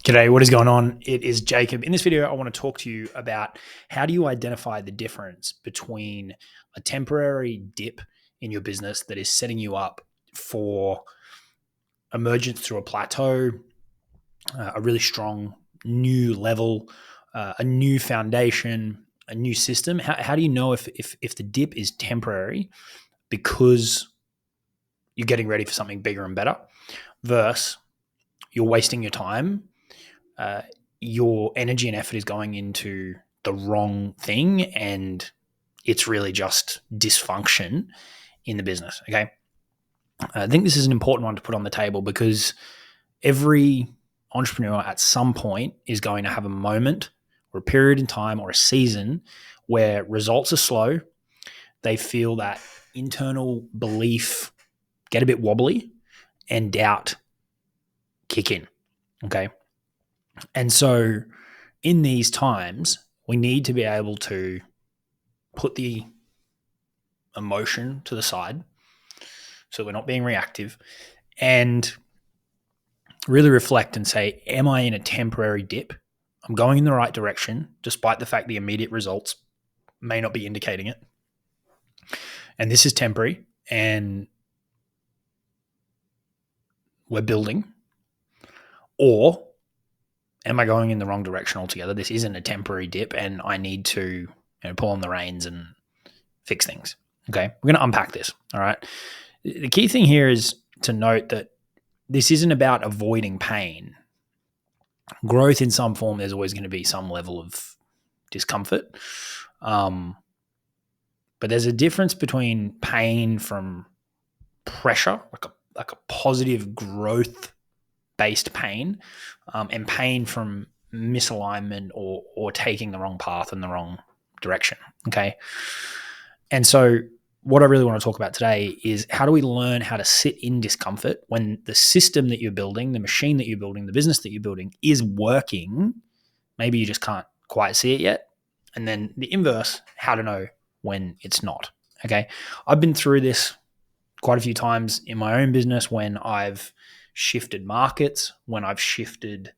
G'day, what is going on? It is Jacob. In this video, I want to talk to you about how do you identify the difference between a temporary dip in your business that is setting you up for emergence through a plateau, a really strong new level, a new foundation, a new system. How do you know if the dip is temporary because you're getting ready for something bigger and better versus you're wasting your time, your energy and effort is going into the wrong thing and it's really just dysfunction in the business, okay? I think this is an important one to put on the table because every entrepreneur at some point is going to have a moment or a period in time or a season where results are slow. They feel that internal belief get a bit wobbly and doubt kick in, okay? And so in these times, we need to be able to put the emotion to the side so we're not being reactive and really reflect and say, am I in a temporary dip? I'm going in the right direction, despite the fact the immediate results may not be indicating it. And this is temporary and we're building. Or am I going in the wrong direction altogether? This isn't a temporary dip and I need to pull on the reins and fix things. Okay, we're going to unpack this. All right. The key thing here is to note that this isn't about avoiding pain. Growth in some form, there's always going to be some level of discomfort. But there's a difference between pain from pressure, like a positive growth-based pain, and pain from misalignment or taking the wrong path in the wrong direction. Okay. And so what I really want to talk about today is how do we learn how to sit in discomfort when the system that you're building, the machine that you're building, the business that you're building is working. Maybe you just can't quite see it yet. And then the inverse, how to know when it's not. Okay. I've been through this quite a few times in my own business when I've shifted markets, when I've shifted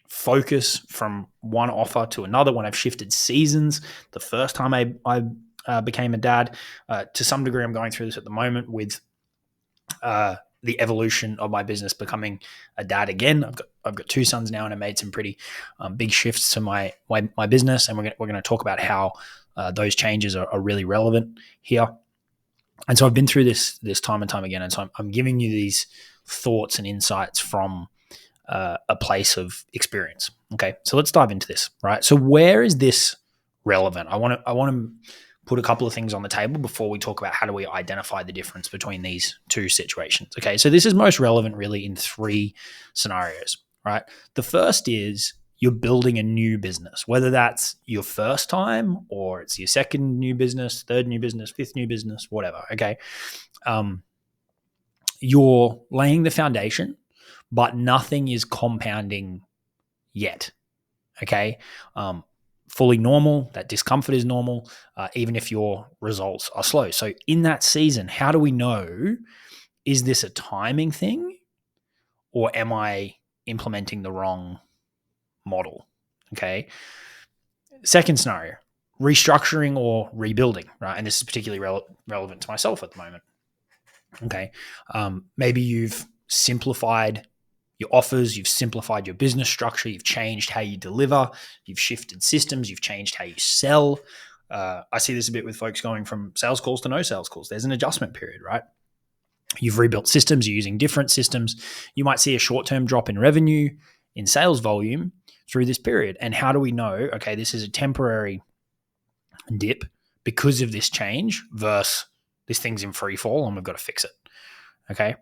focus from one offer to another, when I've shifted seasons. The first time I became a dad, to some degree, I'm going through this at the moment with the evolution of my business becoming a dad again. I've got two sons now, and I made some pretty big shifts to my business, and we're going to talk about how those changes are really relevant here. And so I've been through this time and time again, and so I'm giving you these thoughts and insights from a place of experience. Okay, so let's dive into this. Right. So where is this relevant? I want to put a couple of things on the table before we talk about how do we identify the difference between these two situations. Okay, so this is most relevant really in three scenarios. Right. The first is you're building a new business, whether that's your first time or it's your second new business, third new business, fifth new business, whatever. Okay. You're laying the foundation, but nothing is compounding yet. Okay. Fully normal. That discomfort is normal, even if your results are slow. So in that season, how do we know, is this a timing thing or am I implementing the wrong model? Okay. Second scenario, restructuring or rebuilding, right? And this is particularly relevant to myself at the moment. Okay. Maybe you've simplified your offers, you've simplified your business structure, you've changed how you deliver, you've shifted systems, you've changed how you sell. I see this a bit with folks going from sales calls to no sales calls. There's an adjustment period, right? You've rebuilt systems, you're using different systems. You might see a short-term drop in revenue, in sales volume through this period. And how do we know, okay, this is a temporary dip because of this change versus this thing's in free fall and we've got to fix it, okay?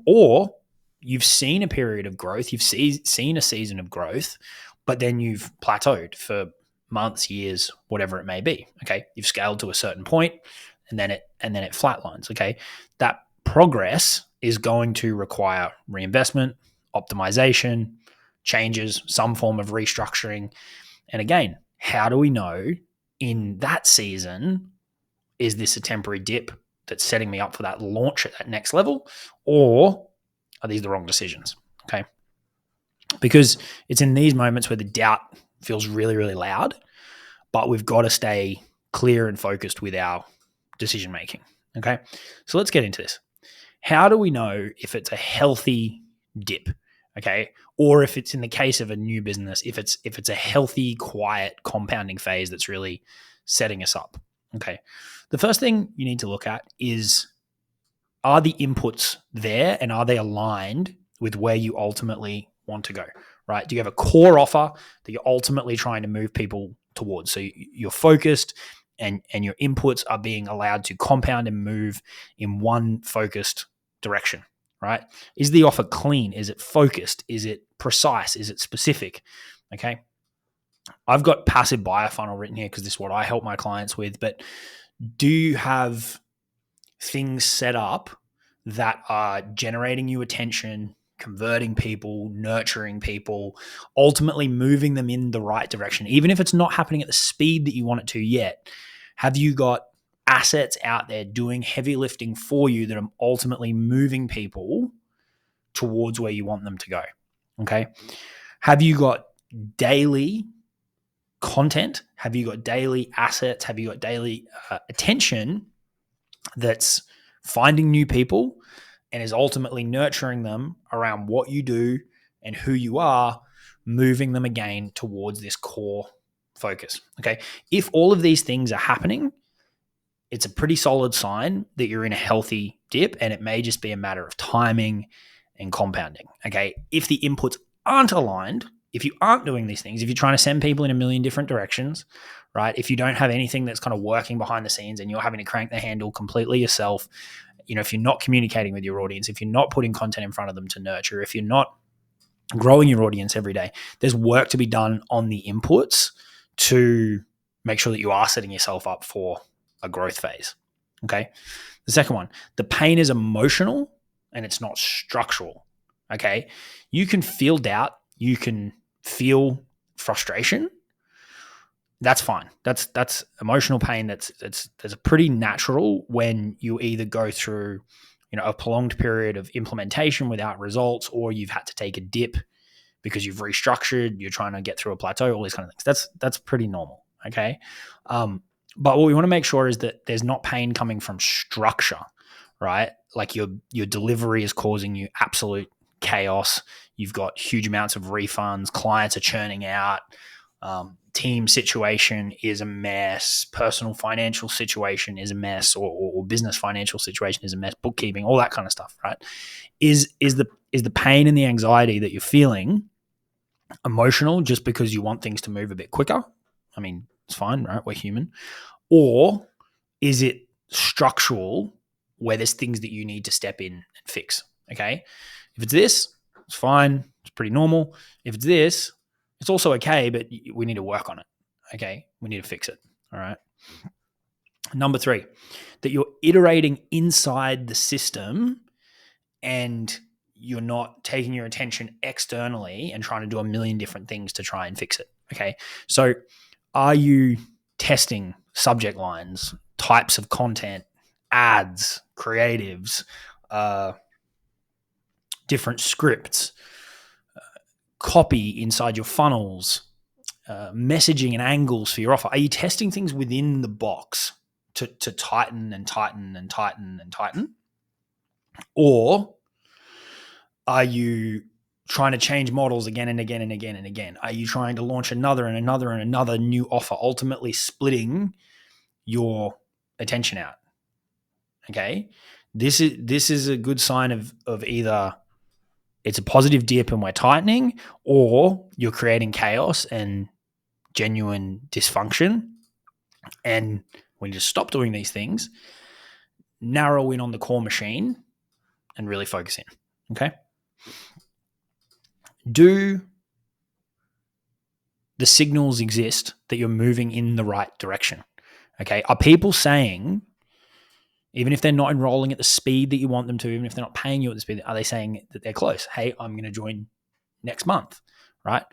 Or you've seen a period of growth, you've seen a season of growth, but then you've plateaued for months, years, whatever it may be. Okay, you've scaled to a certain point, and then it flatlines. Okay, that progress is going to require reinvestment, optimization, changes, some form of restructuring. And again, how do we know in that season, is this a temporary dip that's setting me up for that launch at that next level, or are these the wrong decisions? Okay. because it's in these moments where the doubt feels really, really loud, but we've got to stay clear and focused with our decision making. Okay. So let's get into this. How do we know if it's a healthy dip? Okay. Or if it's in the case of a new business, if it's a healthy, quiet compounding phase that's really setting us up. Okay. The first thing you need to look at is, are the inputs there and are they aligned with where you ultimately want to go, right? Do you have a core offer that you're ultimately trying to move people towards? So you're focused and your inputs are being allowed to compound and move in one focused direction, right? Is the offer clean? Is it focused? Is it precise? Is it specific? Okay. I've got passive buyer funnel written here because this is what I help my clients with, but do you have things set up that are generating you attention, converting people, nurturing people, ultimately moving them in the right direction, even if it's not happening at the speed that you want it to yet? Have you got assets out there doing heavy lifting for you that are ultimately moving people towards where you want them to go? Okay. Have you got daily content? Have you got daily assets? Have you got daily attention that's finding new people and is ultimately nurturing them around what you do and who you are, moving them again towards this core focus? Okay. If all of these things are happening, it's a pretty solid sign that you're in a healthy dip, and it may just be a matter of timing and compounding. Okay. If the inputs aren't aligned, if you aren't doing these things, if you're trying to send people in a million different directions, right? If you don't have anything that's kind of working behind the scenes and you're having to crank the handle completely yourself, if you're not communicating with your audience, if you're not putting content in front of them to nurture, if you're not growing your audience every day, there's work to be done on the inputs to make sure that you are setting yourself up for a growth phase. Okay. The second one, the pain is emotional and it's not structural. Okay. You can feel doubt. You can feel frustration. That's fine. That's emotional pain. That's a pretty natural when you either go through, a prolonged period of implementation without results, or you've had to take a dip because you've restructured, you're trying to get through a plateau, all these kind of things. That's pretty normal. Okay. But what we want to make sure is that there's not pain coming from structure, right? Like your delivery is causing you absolute chaos. You've got huge amounts of refunds. Clients are churning out. Team situation is a mess. Personal financial situation is a mess, or business financial situation is a mess. Bookkeeping, all that kind of stuff, right? Is the pain and the anxiety that you're feeling emotional just because you want things to move a bit quicker? I mean, it's fine, right? We're human. Or is it structural where there's things that you need to step in and fix? Okay. If it's this, it's fine. It's pretty normal. If it's this, it's also okay, but we need to work on it. Okay. We need to fix it. All right. Number 3, that you're iterating inside the system and you're not taking your attention externally and trying to do a million different things to try and fix it. Okay. So are you testing subject lines, types of content, ads, creatives, different scripts, copy inside your funnels, messaging and angles for your offer? Are you testing things within the box to tighten and tighten and tighten and tighten? Or are you trying to change models again and again and again and again? Are you trying to launch another and another and another new offer, ultimately splitting your attention out? Okay. This is a good sign of either it's a positive dip and we're tightening, or you're creating chaos and genuine dysfunction. And when you just stop doing these things, narrow in on the core machine and really focus in. Okay. Do the signals exist that you're moving in the right direction? Okay. Are people saying, even if they're not enrolling at the speed that you want them to, even if they're not paying you at the speed, are they saying that they're close? Hey, I'm going to join next month, right?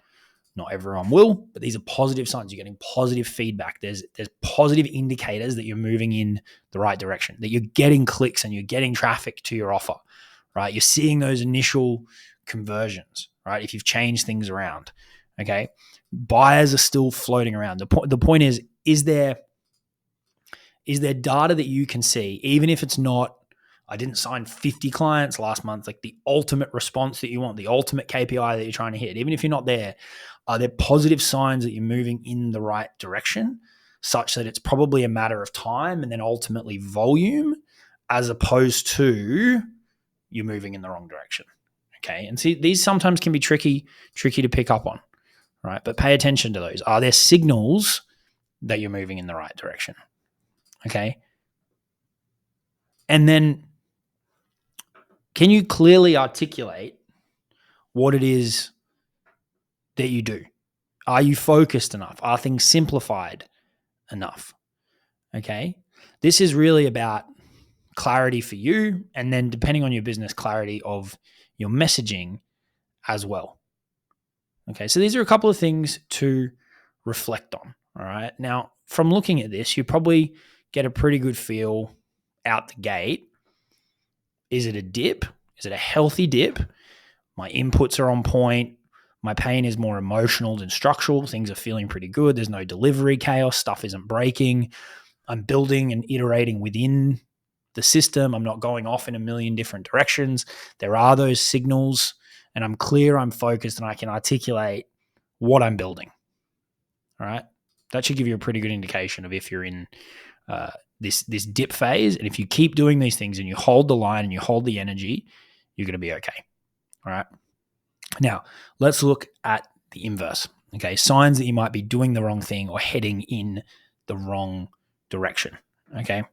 Not everyone will, but these are positive signs. You're getting positive feedback. There's positive indicators that you're moving in the right direction, that you're getting clicks and you're getting traffic to your offer, right? You're seeing those initial conversions, right? If you've changed things around, okay? Buyers are still floating around. The point is there data that you can see, even if it's not, I didn't sign 50 clients last month, like the ultimate response that you want, the ultimate KPI that you're trying to hit, even if you're not there, are there positive signs that you're moving in the right direction such that it's probably a matter of time and then ultimately volume, as opposed to you're moving in the wrong direction? Okay. And see, these sometimes can be tricky to pick up on, right? But pay attention to those. Are there signals that you're moving in the right direction? Okay. And then can you clearly articulate what it is that you do? Are you focused enough? Are things simplified enough? Okay. This is really about clarity for you, and then depending on your business, clarity of your messaging as well. Okay. So these are a couple of things to reflect on. All right. Now, from looking at this, you probably get a pretty good feel out the gate. Is it a dip? Is it a healthy dip? My inputs are on point. My pain is more emotional than structural. Things are feeling pretty good. There's no delivery chaos. Stuff isn't breaking. I'm building and iterating within the system. I'm not going off in a million different directions. There are those signals, and I'm clear, I'm focused, and I can articulate what I'm building. All right. That should give you a pretty good indication of if you're in this dip phase. And if you keep doing these things and you hold the line and you hold the energy, you're going to be okay. All right. Now, let's look at the inverse. Okay. Signs that you might be doing the wrong thing or heading in the wrong direction. Okay.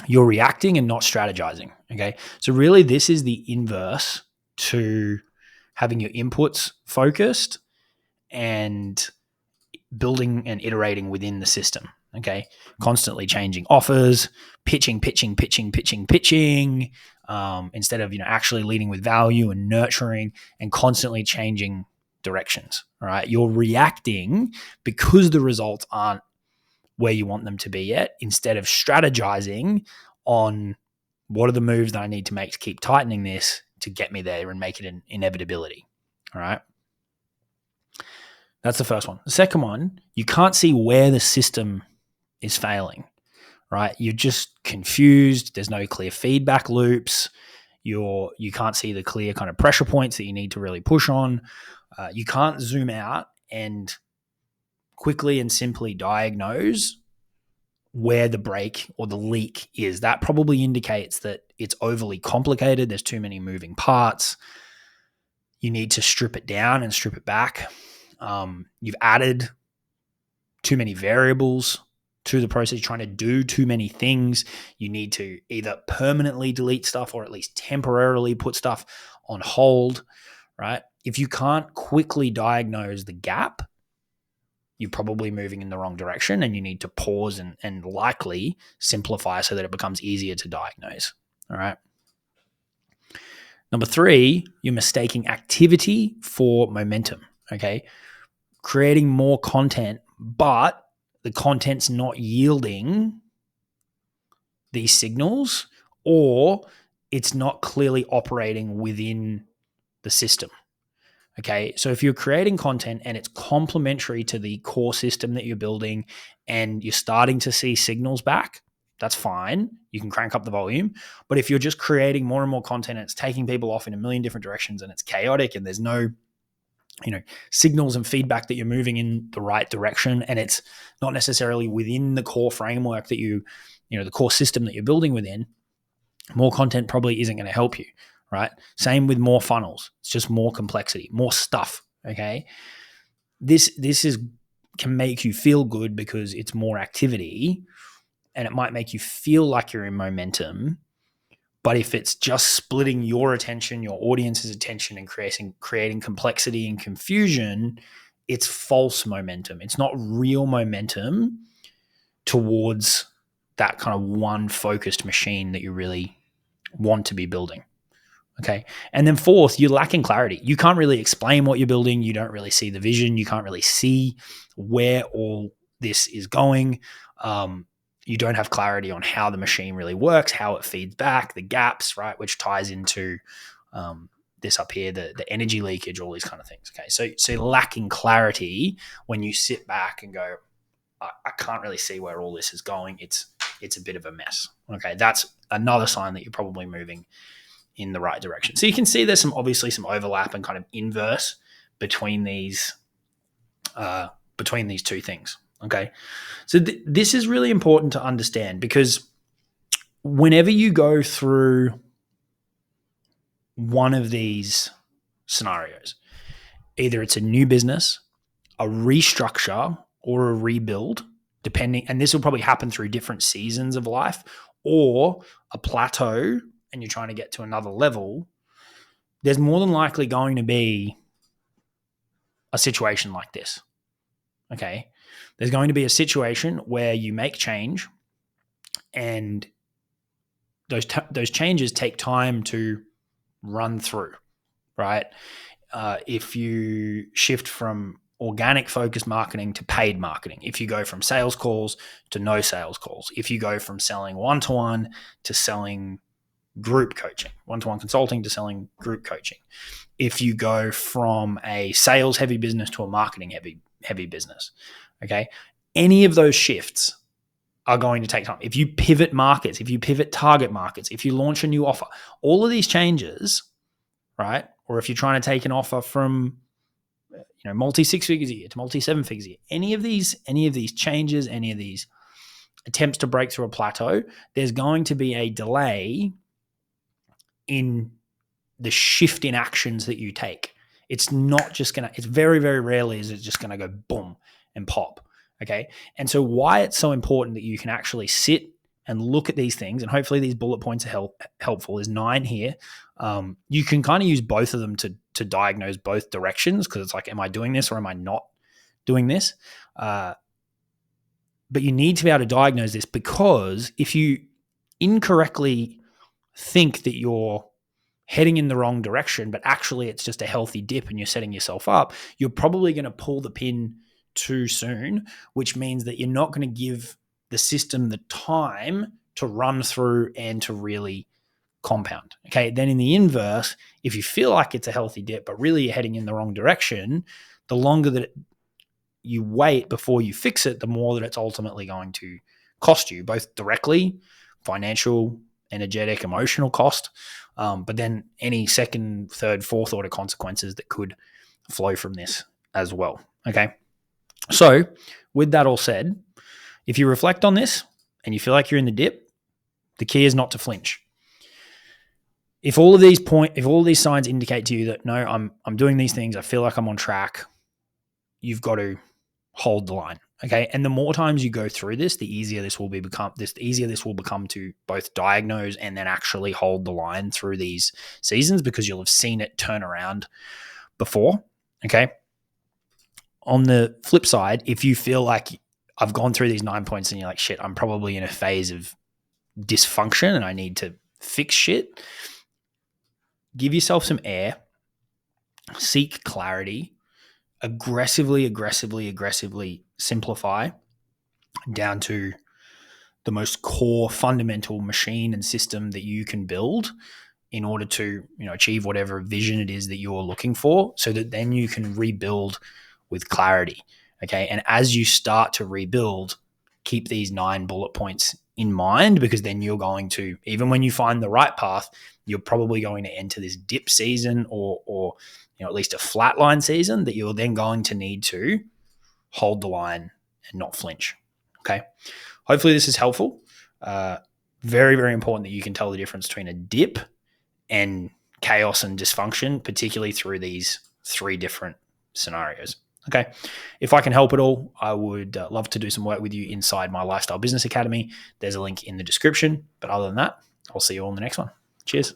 You're reacting and not strategizing. Okay. So really, this is the inverse to having your inputs focused and building and iterating within the system. Okay. Constantly changing offers, pitching, instead of, actually leading with value and nurturing and constantly changing directions. All right. You're reacting because the results aren't where you want them to be yet, instead of strategizing on what are the moves that I need to make to keep tightening this to get me there and make it an inevitability. All right. That's the first one. The second one, you can't see where the system is failing, right? You're just confused. There's no clear feedback loops. You can't see the clear kind of pressure points that you need to really push on. You can't zoom out and quickly and simply diagnose where the break or the leak is. That probably indicates that it's overly complicated. There's too many moving parts. You need to strip it down and strip it back. You've added too many variables to the process. You're trying to do too many things. You need to either permanently delete stuff or at least temporarily put stuff on hold, right? If you can't quickly diagnose the gap, you're probably moving in the wrong direction, and you need to pause and likely simplify so that it becomes easier to diagnose. All right. Number 3, you're mistaking activity for momentum. Okay. Creating more content, but the content's not yielding these signals, or it's not clearly operating within the system. Okay, so if you're creating content and it's complementary to the core system that you're building and you're starting to see signals back, that's fine. You can crank up the volume. But if you're just creating more and more content and it's taking people off in a million different directions and it's chaotic and there's no signals and feedback that you're moving in the right direction, and it's not necessarily within the core framework that the core system that you're building within, more content probably isn't going to help you. Right? Same with more funnels. It's just more complexity, more stuff. Okay. This can make you feel good because it's more activity and it might make you feel like you're in momentum. But if it's just splitting your attention, your audience's attention, and creating complexity and confusion, it's false momentum. It's not real momentum towards that kind of one focused machine that you really want to be building. Okay. And then 4th, you're lacking clarity. You can't really explain what you're building. You don't really see the vision. You can't really see where all this is going. You don't have clarity on how the machine really works, how it feeds back, the gaps, right, which ties into this up here, the energy leakage, all these kind of things. Okay, so lacking clarity when you sit back and go, I can't really see where all this is going. It's a bit of a mess. Okay, that's another sign that you're probably moving in the right direction. So you can see there's obviously some overlap and kind of inverse between these two things. Okay, so this is really important to understand, because whenever you go through one of these scenarios, either it's a new business, a restructure, or a rebuild, depending, and this will probably happen through different seasons of life, or a plateau and you're trying to get to another level, there's more than likely going to be a situation like this. Okay. There's going to be a situation where you make change, and those changes take time to run through, right? If you shift from organic focused marketing to paid marketing, if you go from sales calls to no sales calls, if you go from selling one-to-one to selling group coaching, one-to-one consulting to selling group coaching, if you go from a sales heavy business to a marketing heavy business, okay, any of those shifts are going to take time. If you pivot markets, if you pivot target markets, if you launch a new offer, all of these changes, right? Or if you're trying to take an offer from multi 6 figures a year to multi 7 figures a year, any of these changes, any of these attempts to break through a plateau, there's going to be a delay in the shift in actions that you take. It's not just it's very, very rarely is it just going to go boom and pop. Okay. And so why it's so important that you can actually sit and look at these things, and hopefully these bullet points are helpful. There's 9 here. You can kind of use both of them to diagnose both directions, because it's like, am I doing this or am I not doing this? But you need to be able to diagnose this, because if you incorrectly think that you're heading in the wrong direction, but actually it's just a healthy dip and you're setting yourself up, you're probably going to pull the pin too soon, which means that you're not going to give the system the time to run through and to really compound. Okay. Then in the inverse, if you feel like it's a healthy dip, but really you're heading in the wrong direction, the longer that you wait before you fix it, the more that it's ultimately going to cost you, both directly, financial, energetic, emotional cost, but then any second, third, fourth order consequences that could flow from this as well. Okay. So with that all said, if you reflect on this and you feel like you're in the dip, the key is not to flinch. If all of these signs indicate to you that, no, I'm doing these things, I feel like I'm on track, you've got to hold the line. Okay. And the more times you go through this, the easier this will become to both diagnose and then actually hold the line through these seasons, because you'll have seen it turn around before. Okay. On the flip side, if you feel like I've gone through these 9 points and you're like, shit, I'm probably in a phase of dysfunction and I need to fix shit, give yourself some air, seek clarity, aggressively simplify down to the most core fundamental machine and system that you can build in order to achieve whatever vision it is that you're looking for, so that then you can rebuild with clarity. Okay. And as you start to rebuild, keep these 9 bullet points in mind, because then you're going to, even when you find the right path, you're probably going to enter this dip season or at least a flatline season that you're then going to need to hold the line and not flinch. Okay. Hopefully this is helpful. Very, very important that you can tell the difference between a dip and chaos and dysfunction, particularly through these 3 different scenarios. Okay. If I can help at all, I would love to do some work with you inside my Lifestyle Business Academy. There's a link in the description. But other than that, I'll see you all in the next one. Cheers.